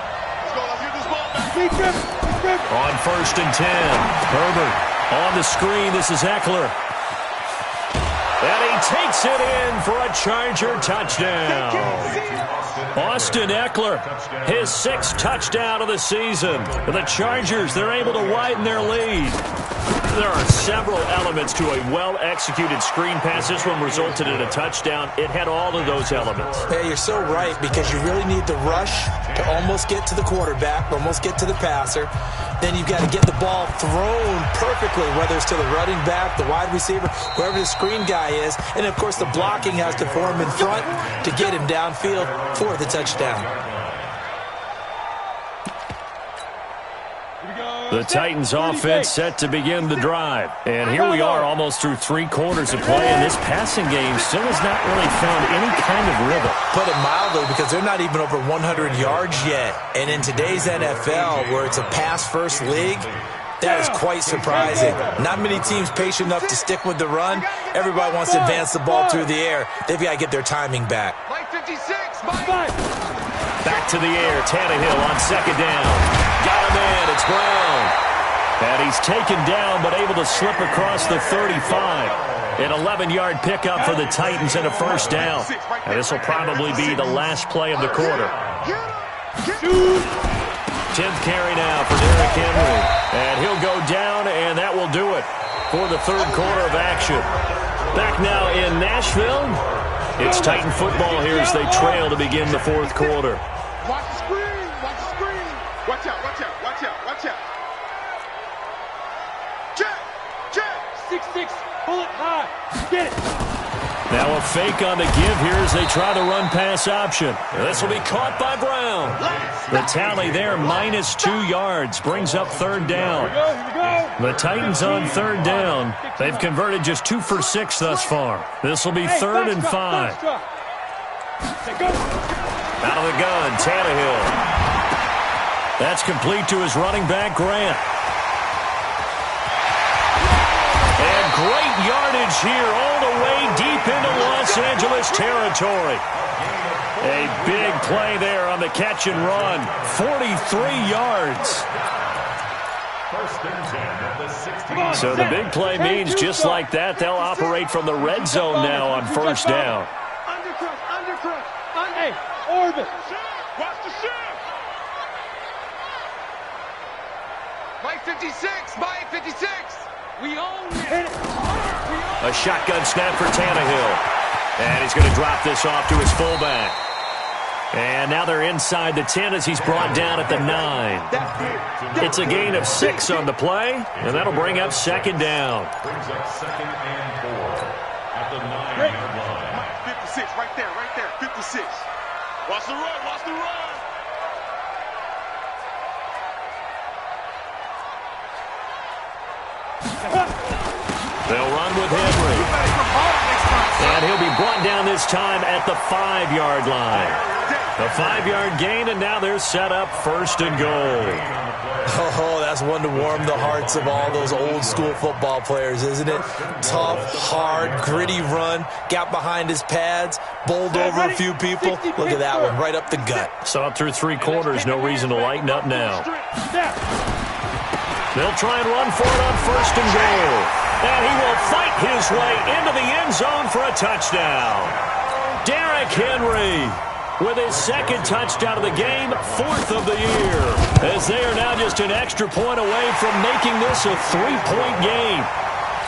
On 1st and 10, Herbert on the screen. This is Eckler. And he takes it in for a Charger touchdown. Austin Eckler, his 6th touchdown of the season. The Chargers, they're able to widen their lead. There are several elements to a well-executed screen pass. This one resulted in a touchdown. It had all of those elements. Yeah, you're so right, because you really need the rush to almost get to the quarterback, almost get to the passer. Then you've got to get the ball thrown perfectly, whether it's to the running back, the wide receiver, whoever the screen guy is. And, of course, the blocking has to form in front to get him downfield for the touchdown. The Titans offense set to begin the drive. And here we are almost through 3 quarters of play, and this passing game still has not really found any kind of rhythm. Put it mildly, because they're not even over 100 yards yet. And in today's NFL, where it's a pass-first league, that is quite surprising. Not many teams patient enough to stick with the run. Everybody wants to advance the ball through the air. They've got to get their timing back. Back to the air, Tannehill on 2nd down. Got a man, it's Brown. And he's taken down, but able to slip across the 35. An 11-yard pickup for the Titans and a 1st down. And this will probably be the last play of the quarter. 10th carry now for Derrick Henry. And he'll go down, and that will do it for the 3rd quarter of action. Back now in Nashville. It's Titan football here as they trail to begin the 4th quarter. Watch the screen. Watch the screen. Watch out. Watch out. Watch out. Watch out. Check. Check. 6-6. Pull it high. Get it. Now a fake on the give here as they try the run-pass option. This will be caught by Brown. The tally there, -2 yards, brings up 3rd down. The Titans on 3rd down. They've converted just 2 for 6 thus far. This will be 3rd and 5. Out of the gun, Tannehill. That's complete to his running back, Grant. And great yardage here all the way deep into Los Angeles territory. A big play there on the catch and run. 43 yards. So the big play means just like that, they'll operate from the red zone now on 1st down. Undercrush. Hey, orbit. Watch the shift. Mike 56. Mike 56. We own it. A shotgun snap for Tannehill. And he's going to drop this off to his fullback. And now they're inside the 10 as he's brought down at the 9. It's a gain of 6 on the play, and that'll bring up 2nd down. Brings up 2nd and 4 at the 9-yard line. Mike 56, right there, 56. Watch the run, watch the run. They'll run with Henry. And he'll be brought down this time at the 5-yard line. The 5-yard gain, and now they're set up 1st and goal. Oh, that's one to warm the hearts of all those old-school football players, isn't it? Tough, hard, gritty run, got behind his pads, bowled over a few people. Look at that one, right up the gut. So up through 3 quarters, no reason to lighten up now. They'll try and run for it on 1st and goal. And he will fight his way into the end zone for a touchdown. Derrick Henry with his 2nd touchdown of the game, 4th of the year, as they are now just an extra point away from making this a 3-point game.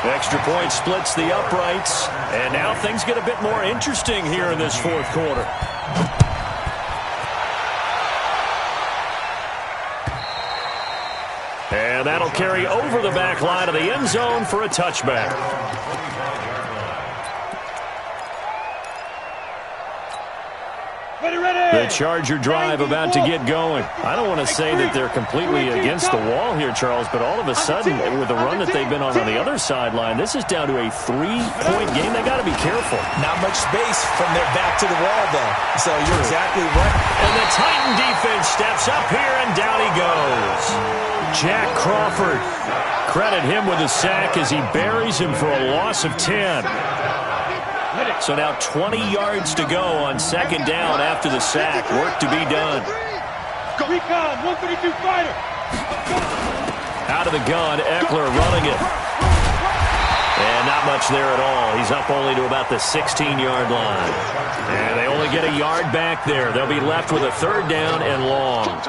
Extra point splits the uprights, and now things get a bit more interesting here in this 4th quarter. And that'll carry over the back line of the end zone for a touchback. The Charger drive about to get going. I don't want to say that they're completely against the wall here, Charles, but all of a sudden, with the run that they've been on the other sideline, this is down to a 3-point game. They got to be careful. Not much space from their back to the wall, though. So you're exactly right. And the Titan defense steps up here, and down he goes. Jack Crawford. Credit him with a sack as he buries him for a loss of 10. So now 20 yards to go on 2nd down after the sack. Work to be done. Go. Recon, 132 fighter. Out of the gun, Eckler running it. And not much there at all. He's up only to about the 16-yard line. And they only get a yard back there. They'll be left with a third down and long.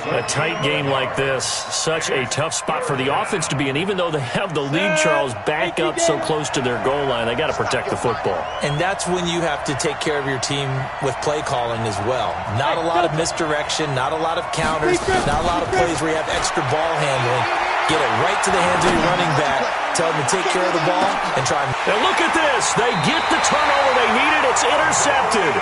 A tight game like this, such a tough spot for the offense to be in. Even though they have the lead, Charles, back up so close to their goal line, they got to protect the football. And that's when you have to take care of your team with play calling as well. Not a lot of misdirection, not a lot of counters, not a lot of plays where you have extra ball handling. Get it right to the hands of your running back. Tell them to take care of the ball and try. And look at this. They get the turnover they needed. It's intercepted.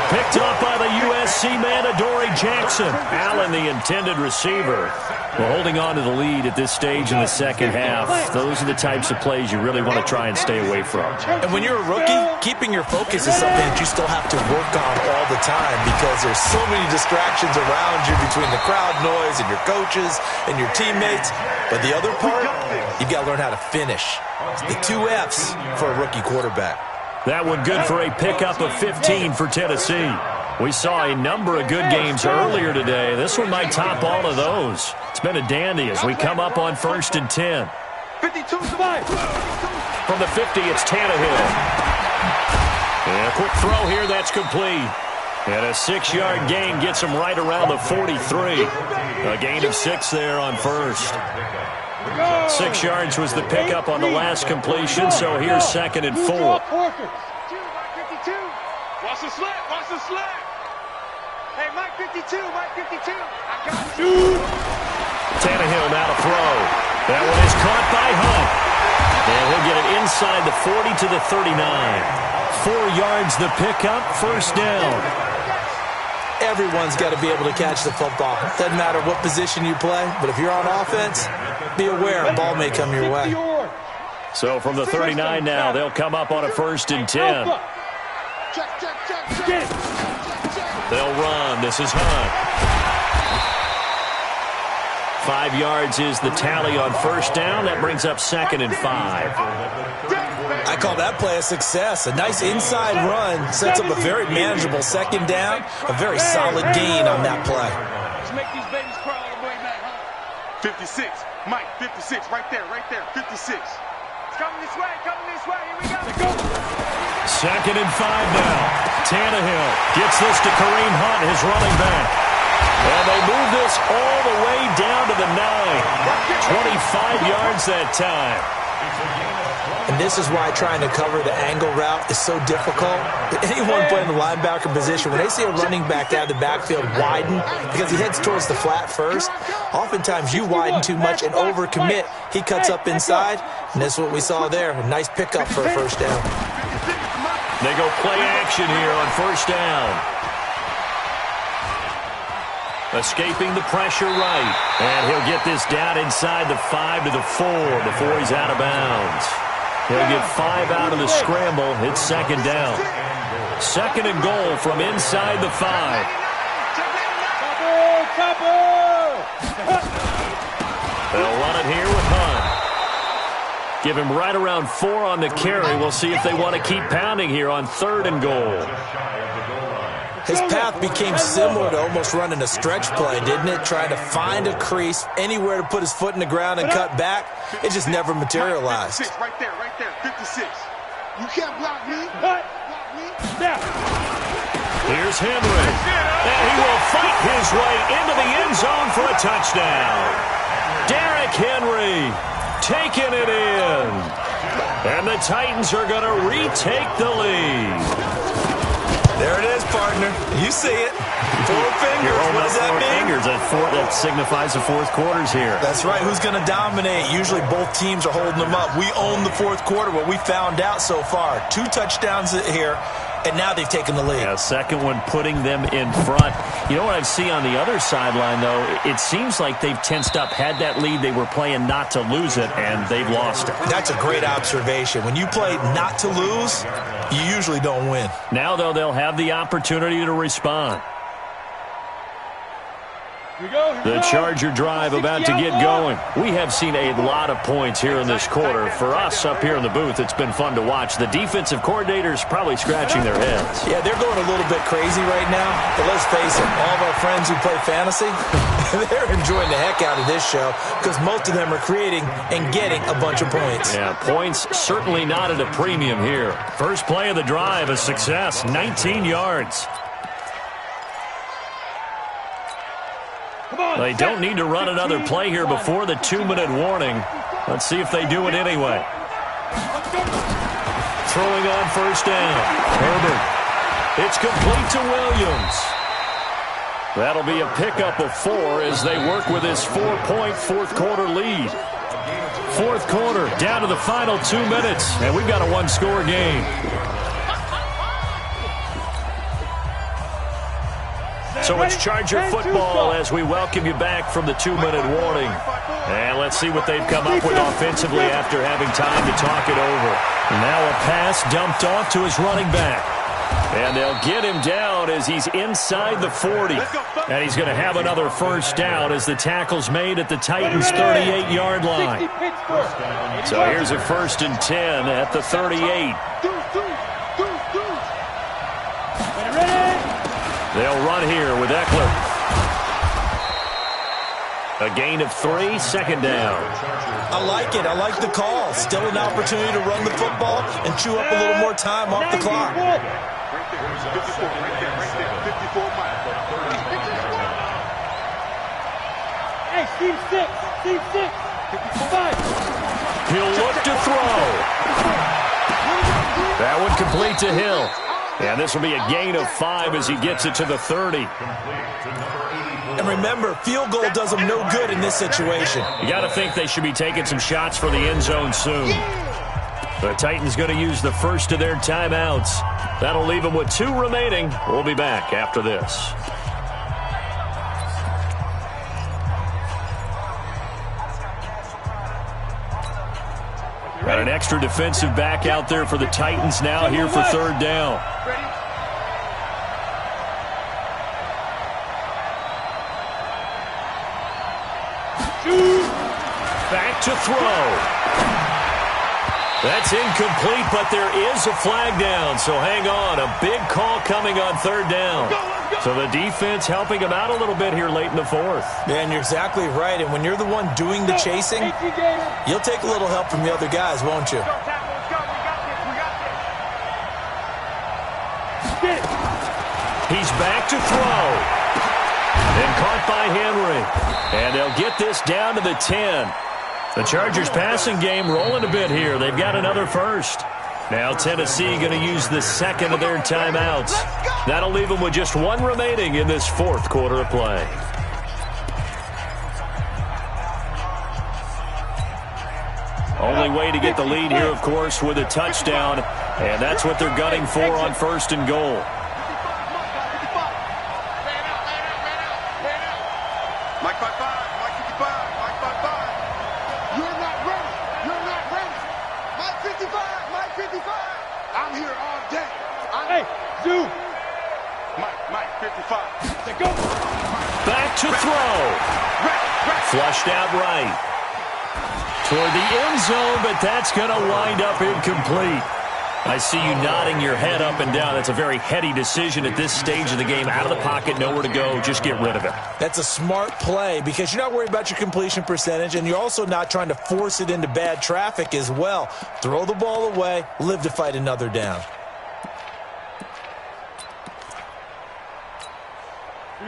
Picked up by the USC man, Adoree Jackson. Allen, the intended receiver. Well, holding on to the lead at this stage in the second half, those are the types of plays you really want to try and stay away from. And when you're a rookie, keeping your focus is something that you still have to work on all the time because there's so many distractions around you between the crowd noise and your coaches and your teammates. But the other part, you've got to learn how to finish. The 2 F's for a rookie quarterback. That one good for a pickup of 15 for Tennessee. We saw a number of good games earlier today. This one might top all of those. It's been a dandy as we come up on 1st and 10. 52 From the 50, it's Tannehill. And a quick throw here, that's complete. And a 6-yard gain gets him right around the 43. A gain of 6 there on first. 6 yards was the pickup on the last completion, so here's 2nd and 4. Watch the slant, watch the slant. Hey, Mike 52, Mike 52. I got you. Tannehill now to throw. That one is caught by Hunt. And he'll get it inside the 40 to the 39. 4 yards the pickup, first down. Everyone's got to be able to catch the football. Doesn't matter what position you play, but if you're on offense, be aware a ball may come your way. So from the 39 now, they'll come up on a 1st and 10. They'll run. This is Hunt. 5 yards is the tally on first down. That brings up 2nd and 5. I call that play a success. A nice inside run sets up a very manageable 2nd down. A very solid gain on that play. Let's make these babies crawl all the way back, huh? 56. Mike, 56. Right there, 56. It's coming this way, here we go. 2nd and 5 now. Tannehill gets this to Kareem Hunt, his running back. And they move this all the way down to the 9. 25 yards that time. And this is why trying to cover the angle route is so difficult. Anyone playing the linebacker position, when they see a running back out of the backfield widen, because he heads towards the flat first, oftentimes you widen too much and overcommit. He cuts up inside, and that's what we saw there. A nice pickup for a first down. They go play action here on first down. Escaping the pressure right. And he'll get this down inside the 5 to the 4 before he's out of bounds. He'll get 5 out of the scramble. It's 2nd down. 2nd and goal from inside the 5. They'll run it here with Hunt. Give him right around 4 on the carry. We'll see if they want to keep pounding here on 3rd and goal. His path became similar to almost running a stretch play, didn't it? Trying to find a crease, anywhere to put his foot in the ground and cut back. It just never materialized. Right there, 56. You can't block me. Here's Henry. And he will fight his way into the end zone for a touchdown. Derrick Henry taking it in. And the Titans are going to retake the lead. There it is, partner. You see it. 4 fingers. What does that mean? Fingers. That signifies the fourth quarter's here. That's right. Who's going to dominate? Usually both teams are holding them up. We own the fourth quarter, what we found out so far. 2 touchdowns here, and now they've taken the lead. Yeah, second one putting them in front. You know what I see on the other sideline, though? It seems like they've tensed up, had that lead. They were playing not to lose it, and they've lost it. That's a great observation. When you play not to lose, you usually don't win. Now, though, they'll have the opportunity to respond. The Charger drive about to get going. We have seen a lot of points here in this quarter. For us up here in the booth, it's been fun to watch. The defensive coordinators probably scratching their heads. Yeah, they're going a little bit crazy right now. But let's face it, all of our friends who play fantasy, they're enjoying the heck out of this show because most of them are creating and getting a bunch of points. Yeah, points certainly not at a premium here. First play of the drive, a success, 19 yards. They don't need to run another play here before the 2-minute warning. Let's see if they do it anyway. Throwing on first down. Herbert. It's complete to Williams. That'll be a pickup of 4 as they work with this 4-point fourth-quarter lead. Fourth quarter, down to the final 2 minutes, and we've got a one-score game. So it's Charger football as we welcome you back from the 2-minute warning. And let's see what they've come up with offensively after having time to talk it over. Now a pass dumped off to his running back. And they'll get him down as he's inside the 40. And he's going to have another first down as the tackle's made at the Titans' 38-yard line. So here's a 1st and 10 at the 38. They'll run here with Eckler. A gain of 3, second down. I like it. I like the call. Still an opportunity to run the football and chew up a little more time off the clock. 54 miles. Hey, Steve 6. 55. He'll look to throw. That one complete to Hill. And this will be a gain of 5 as he gets it to the 30. And remember, field goal does them no good in this situation. You got to think they should be taking some shots for the end zone soon. The Titans going to use the first of their timeouts. That'll leave them with 2 remaining. We'll be back after this. Got an extra defensive back out there for the Titans now here for 3rd down. Back to throw. That's incomplete, but there is a flag down, so hang on. A big call coming on 3rd down. So the defense helping him out a little bit here late in the 4th. Yeah, and you're exactly right. And when you're the one doing the chasing, you'll take a little help from the other guys, won't you? He's back to throw. And caught by Henry. And they'll get this down to the 10. The Chargers passing game rolling a bit here. They've got another first. Now Tennessee going to use the 2nd of their timeouts. That'll leave them with just 1 remaining in this 4th quarter of play. Only way to get the lead here, of course, with a touchdown. And that's what they're gunning for on 1st and goal. Back to throw. Flushed out right. Toward the end zone, but that's going to wind up incomplete. I see you nodding your head up and down. That's a very heady decision at this stage of the game. Out of the pocket, nowhere to go. Just get rid of it. That's a smart play because you're not worried about your completion percentage, and you're also not trying to force it into bad traffic as well. Throw the ball away, live to fight another down.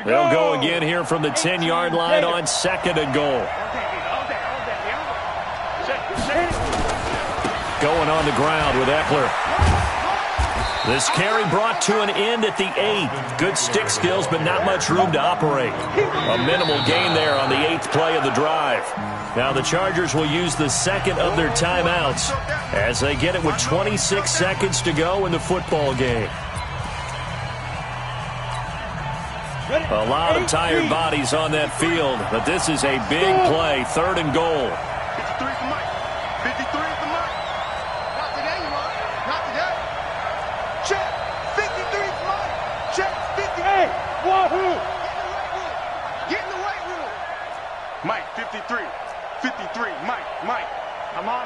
They'll go again here from the 10-yard line on 2nd and goal. Going on the ground with Eckler. This carry brought to an end at the 8. Good stick skills, but not much room to operate. A minimal gain there on the 8th play of the drive. Now the Chargers will use the 2nd of their timeouts as they get it with 26 seconds to go in the football game. A lot of tired bodies on that field, but this is a big play. 3rd and goal. 53 for Mike. 53 for Mike. Not today, you want. Not today. Check. 53 for Mike. Check. 50. Hey, Wahoo. Get in the right 53. 53. Mike. I'm on.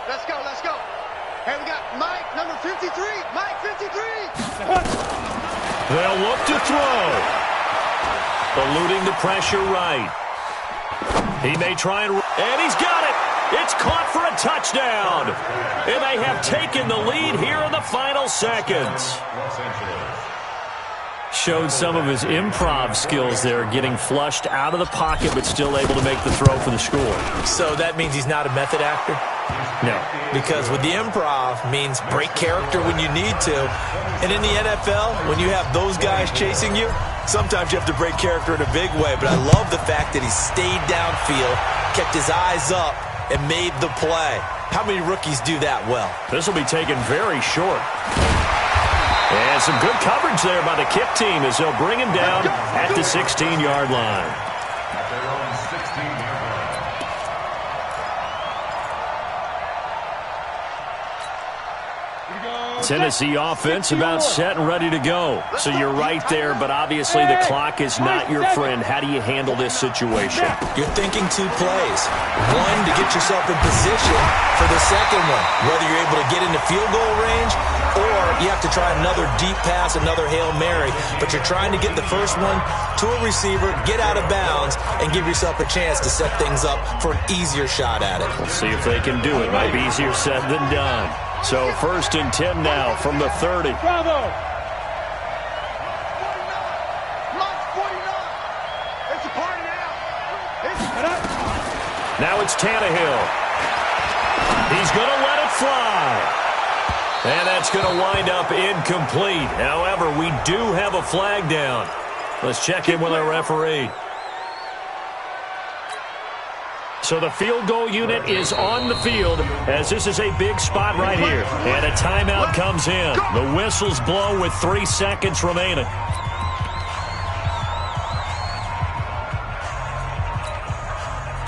Let's go. Hey, we got Mike, number 53. Mike, 53. They'll look to throw. Eluding the pressure right. He may try and he's got it. It's caught for a touchdown. And they have taken the lead here in the final seconds. Showed some of his improv skills there, getting flushed out of the pocket, but still able to make the throw for the score. So that means he's not a method actor? No. Because with the improv means break character when you need to. And in the NFL, when you have those guys chasing you, sometimes you have to break character in a big way. But I love the fact that he stayed downfield, kept his eyes up, and made the play. How many rookies do that well? This will be taken very short. And some good coverage there by the kick team as they'll bring him down at the 16-yard line. At their own 16-yard line. Tennessee offense about set and ready to go. So you're right there, but obviously the clock is not your friend. How do you handle this situation? You're thinking two plays. One, to get yourself in position for the second one, whether you're able to get into field goal range or you have to try another deep pass, another Hail Mary. But you're trying to get the first one to a receiver, get out of bounds, and give yourself a chance to set things up for an easier shot at it. We'll see if they can do it. Might be easier said than done. So 1st and 10 now from the 30. Bravo! 49. Mike's 49. It's a party now. Now it's Tannehill. He's going to let it fly. And that's going to wind up incomplete. However, we do have a flag down. Let's check in with our referee. So the field goal unit is on the field as this is a big spot right here. And a timeout comes in. The whistles blow with 3 seconds remaining.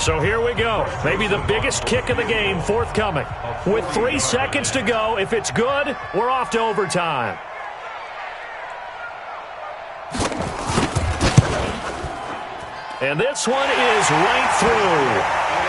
So here we go. Maybe the biggest kick of the game forthcoming. With 3 seconds to go, if it's good, we're off to overtime. And this one is right through.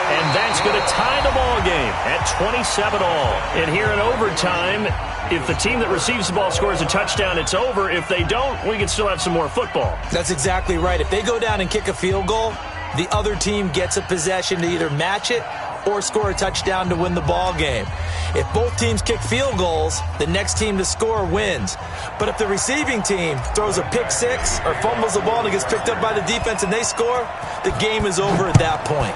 And that's going to tie the ball game at 27 all. And here in overtime, if the team that receives the ball scores a touchdown, it's over. If they don't, we can still have some more football. That's exactly right. If they go down and kick a field goal, the other team gets a possession to either match it or score a touchdown to win the ball game. If both teams kick field goals, the next team to score wins. But if the receiving team throws a pick six or fumbles the ball and it gets picked up by the defense and they score, the game is over at that point.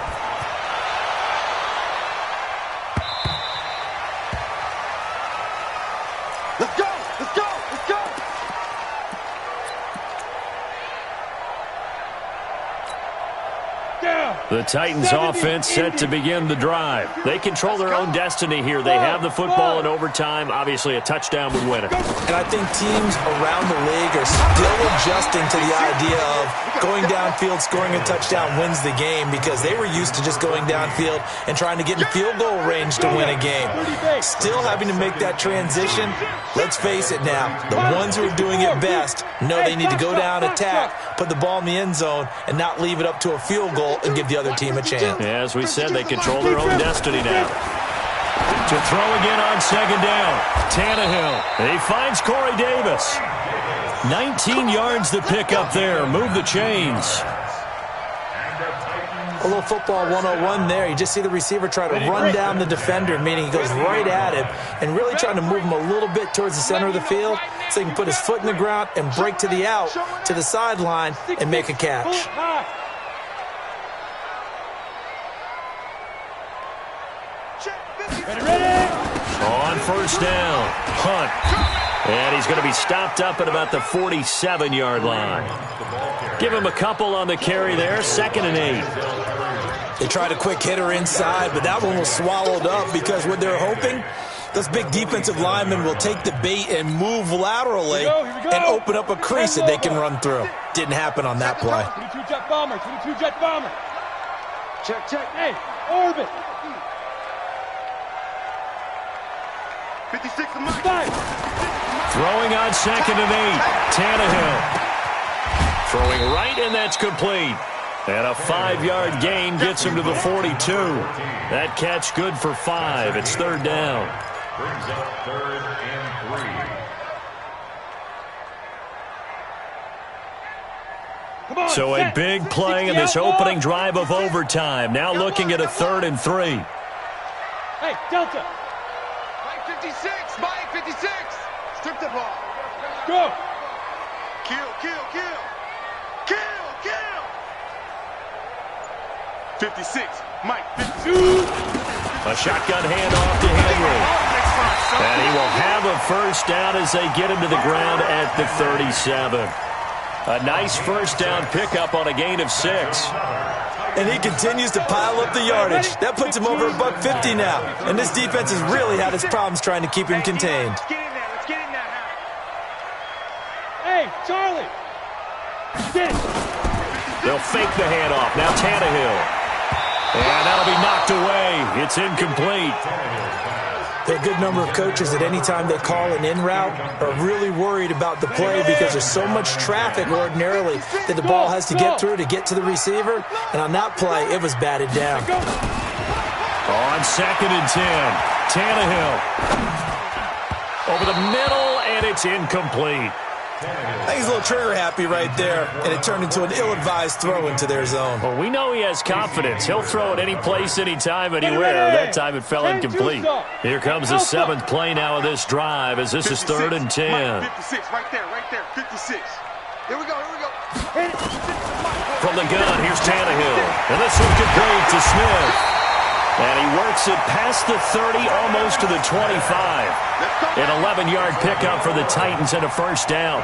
Let's go! Let's go! Let's go! The Titans offense set to begin the drive. They control their own destiny here. They have the football in overtime. Obviously, a touchdown would win it. And I think teams around the league are still adjusting to the idea of going downfield, scoring a touchdown wins the game because they were used to just going downfield and trying to get in field goal range to win a game. Still having to make that transition. Let's face it now, the ones who are doing it best know they need to go down, attack, put the ball in the end zone, and not leave it up to a field goal and give the other team a chance. Yeah, as we said, they control their own destiny now. To throw again on second down. Tannehill. He finds Corey Davis. 19 yards to pick up there. Move the chains. A little football 101 there. You just see the receiver try to run down the defender, meaning he goes right at him and really trying to move him a little bit towards the center of the field so he can put his foot in the ground and break to the out, to the sideline, and make a catch. On first down, Hunt. And he's going to be stopped up at about the 47-yard line. Give him a couple on the carry there, 2nd and 8. They tried a quick hitter inside, but that one was swallowed up because what they're hoping, those big defensive linemen will take the bait and move laterally and open up a crease that they can run through. Didn't happen on that play. 22 jet bomber, 22 jet bomber. Check. Hey, orbit. 56 to Mike. Throwing on 2nd and 8. Tannehill. Throwing right, and that's complete. And a 5-yard gain gets him to the 42. That catch good for 5. It's third down. Brings up 3rd and 3. So a big play in this opening drive of overtime. Now looking at a 3rd and 3. Hey, Delta. Mike 56. Mike 56. Strip the ball. Go. Kill, kill, kill. Kill, kill. 56. Mike 52. A shotgun handoff to Henry. And he will have a first down as they get him to the ground at the 37. A nice first down pickup on a gain of 6. And he continues to pile up the yardage. That puts him over $150 now. And this defense has really had its problems trying to keep him contained. Let's get in there. Let's get in there now. Hey, Charlie. Get it. They'll fake the handoff. Now Tannehill. And that'll be knocked away. It's incomplete. There are a good number of coaches that any time they call an in route are really worried about the play because there's so much traffic ordinarily that the ball has to get through to get to the receiver. And on that play, it was batted down. On 2nd and 10, Tannehill. Over the middle, and it's incomplete. I think he's a little trigger happy right there, and it turned into an ill-advised throw into their zone. Well, we know he has confidence. He'll throw it any place, anytime, anywhere. That time it fell incomplete. Here comes the 7th play now of this drive as this is 3rd and 10. 56, right there, 56. Here we go, here we go. From the gun, here's Tannehill. And this one complete to Smith. And he works it past the 30, almost to the 25. An 11-yard pickup for the Titans and a first down.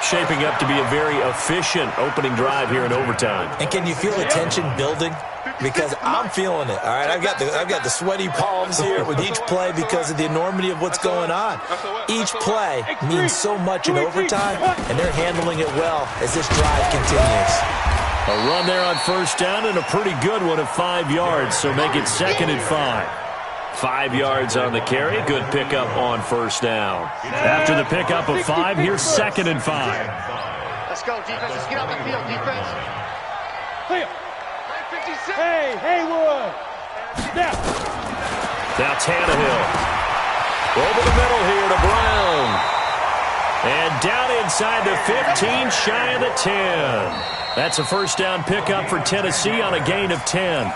Shaping up to be a very efficient opening drive here in overtime. And can you feel the tension building? Because I'm feeling it. All right, I've got the sweaty palms here with each play because of the enormity of what's going on. Each play means so much in overtime, and they're handling it well as this drive continues. A run there on first down and a pretty good one of 5 yards, so make it 2nd and 5. 5 yards on the carry. Good pickup on first down. After the pickup of 5, here's 2nd and 5. Let's go, defense. Let's get out the field, defense. Clear. 56. Hey, Haywood. Snap. Now Tannehill. Over the middle here to Brown. And down inside the 15, shy of the 10. That's a first down pickup for Tennessee on a gain of 10.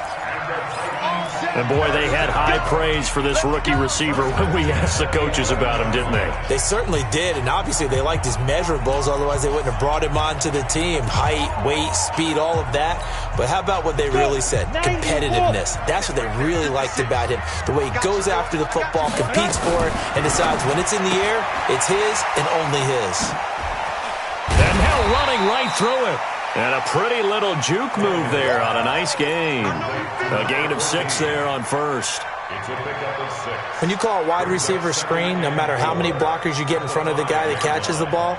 And, boy, they had high praise for this rookie receiver when we asked the coaches about him, didn't they? They certainly did, and obviously they liked his measurables, otherwise they wouldn't have brought him onto the team. Height, weight, speed, all of that. But how about what they really said? Competitiveness. That's what they really liked about him. The way he goes after the football, competes for it, and decides when it's in the air, it's his and only his. And now running right through it. And a pretty little juke move there on a nice gain. A gain of 6 there on first. It's a pickup of 6. When you call a wide receiver screen, no matter how many blockers you get in front of the guy that catches the ball,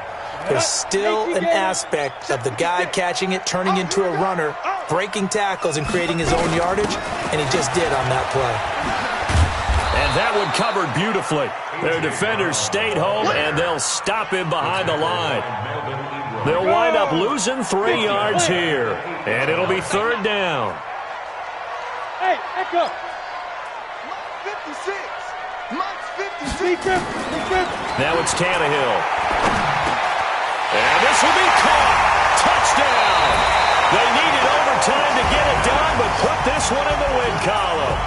there's still an aspect of the guy catching it, turning into a runner, breaking tackles and creating his own yardage, and he just did on that play. And that one covered beautifully. Their defenders stayed home, and they'll stop him behind the line. They'll wind up losing 3 yards here, and it'll be 3rd down. Hey, echo. 56. Mike's 56. Now it's Tannehill. And this will be caught. Touchdown. They needed overtime to get it done, but put this one in the win column.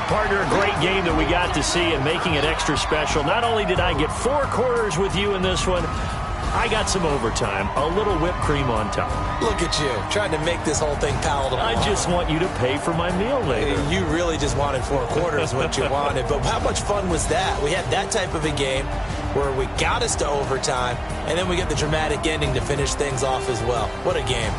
Partner, a great game that we got to see and making it extra special. Not only did I get 4 quarters with you in this one, I got some overtime, a little whipped cream on top. Look at you, trying to make this whole thing palatable. I just want you to pay for my meal later. You really just wanted 4 quarters, what you wanted. But how much fun was that? We had that type of a game where we got us to overtime, and then we get the dramatic ending to finish things off as well. What a game.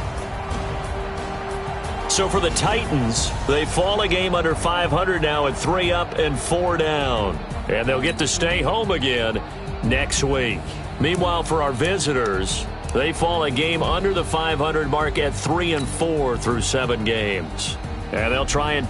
So for the Titans, they fall a game under 500 now at 3 up and 4 down. And they'll get to stay home again next week. Meanwhile, for our visitors, they fall a game under the 500 mark at 3 and 4 through 7 games. And they'll try and